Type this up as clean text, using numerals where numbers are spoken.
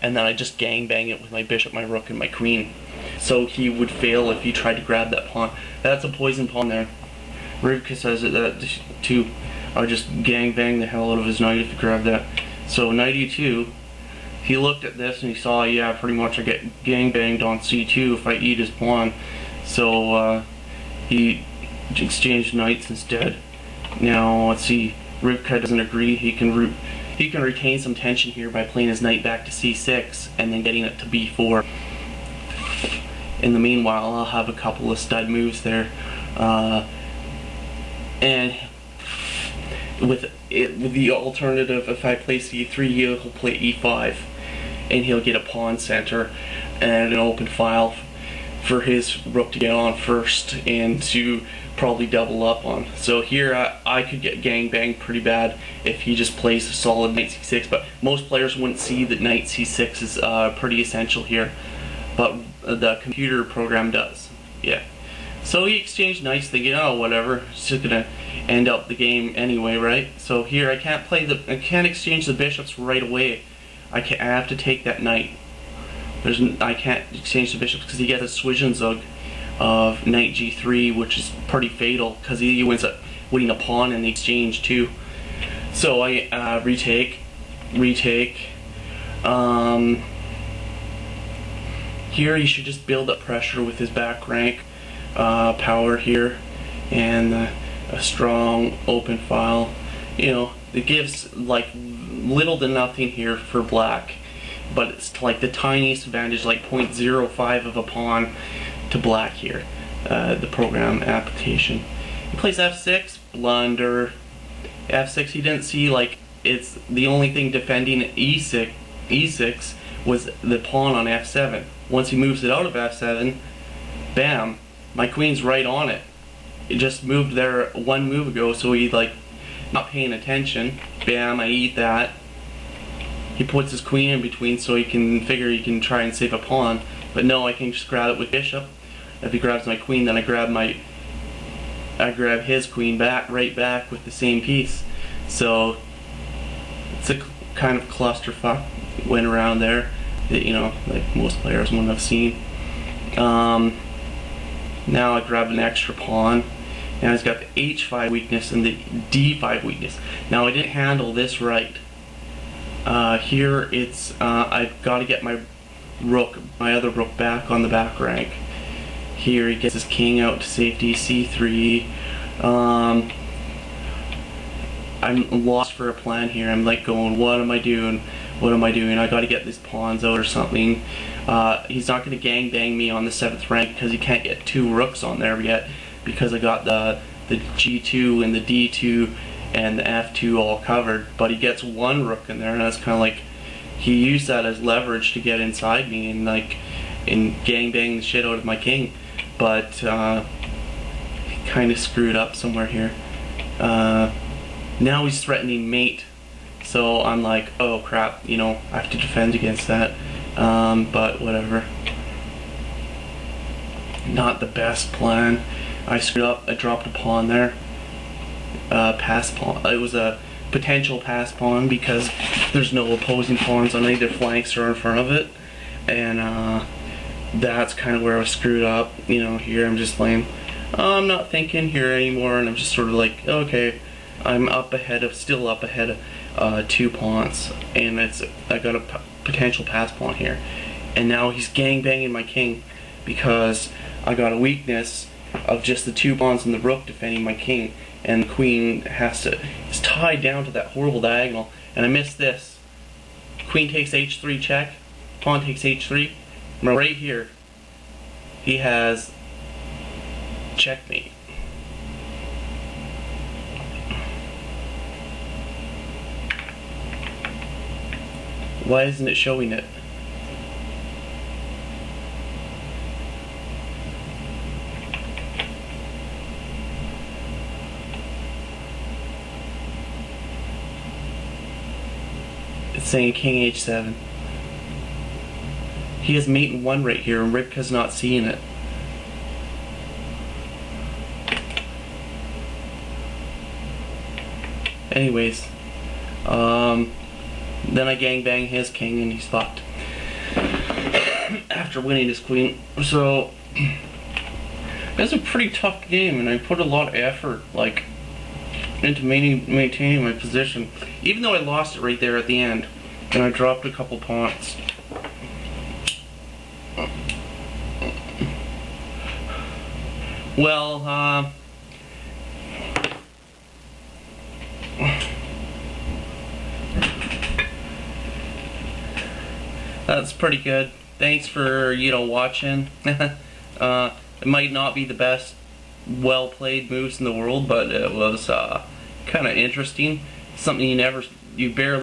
and then I just gangbang it with my bishop, my rook, and my queen. So he would fail if he tried to grab that pawn. That's a poison pawn there. Rivka says that too. I would just gangbang the hell out of his knight if he grabbed that. So knight e2. He looked at this and he saw, yeah, pretty much I get gangbanged on c2 if I eat his pawn. So he exchanged knights instead. Now let's see. Rivka doesn't agree. He can retain some tension here by playing his knight back to c6 and then getting it to b4. In the meanwhile, I'll have a couple of stud moves there, and with the alternative, if I play c3, he'll play e5, and he'll get a pawn center and an open file for his rook to get on first and to probably double up on. So here I could get gangbanged pretty bad if he just plays a solid knight c6, but most players wouldn't see that knight c6 is pretty essential here, but the computer program does. Yeah. So he exchanged knights thinking, oh whatever, it's just gonna end up the game anyway, right? So here I can't exchange the bishops right away. I have to take that knight. I can't exchange the bishops because he gets a Zwischenzug of knight g3, which is pretty fatal because he ends up winning a pawn in the exchange too. So I retake. Here he should just build up pressure with his back rank power here and a strong open file. You know, it gives like little to nothing here for black, but it's like the tiniest advantage, like 0.05 of a pawn to black here. The program application. He plays f6, blunder. f6, he didn't see like it's the only thing defending e6 was the pawn on f7. Once he moves it out of f7, bam, my queen's right on it. It just moved there one move ago, so he like not paying attention. Bam, I eat that. He puts his queen in between so he can figure he can try and save a pawn, but no, I can just grab it with bishop. If he grabs my queen, then I grab his queen right back with the same piece. So it's a kind of clusterfuck went around there that, you know, like most players wouldn't have seen. Now I grab an extra pawn. Now he's got the h5 weakness and the d5 weakness. Now I didn't handle this right. Here it's I've got to get my other rook back on the back rank. Here he gets his king out to safety, c3. I'm lost for a plan here. I'm like going, what am I doing? What am I doing? I got to get these pawns out or something. He's not going to gangbang me on the 7th rank because he can't get 2 rooks on there yet, because I got the g2 and the d2 and the f2 all covered. But he gets 1 rook in there, and that's kind of like he used that as leverage to get inside me and gangbang the shit out of my king. But he kind of screwed up somewhere here. Now he's threatening mate. So I'm like, oh crap, you know, I have to defend against that. But whatever. Not the best plan. I screwed up. I dropped a pawn there. Pass pawn. It was a potential pass pawn because there's no opposing pawns on either flanks or in front of it. And that's kind of where I was screwed up. You know, here I'm just playing. I'm not thinking here anymore, and I'm just sort of like, okay, I'm still up ahead of 2 pawns, and I got a potential pass pawn here. And now he's gangbanging my king because I got a weakness of just the 2 pawns and the rook defending my king, and the queen is tied down to that horrible diagonal, and I missed this. Queen takes h3 check, pawn takes h3. Right here, he has checkmate. Why isn't it showing it? It's saying king h7. He has mate in 1 right here, and Rivka's not seeing it. Anyways, then I gangbang his king and he's fucked. after winning this queen. So it's a pretty tough game, and I put a lot of effort like into maintaining my position, even though I lost it right there at the end, and I dropped a couple pawns. Well, that's pretty good. Thanks for, watching. It might not be the best well-played moves in the world, but it was kind of interesting. Something you barely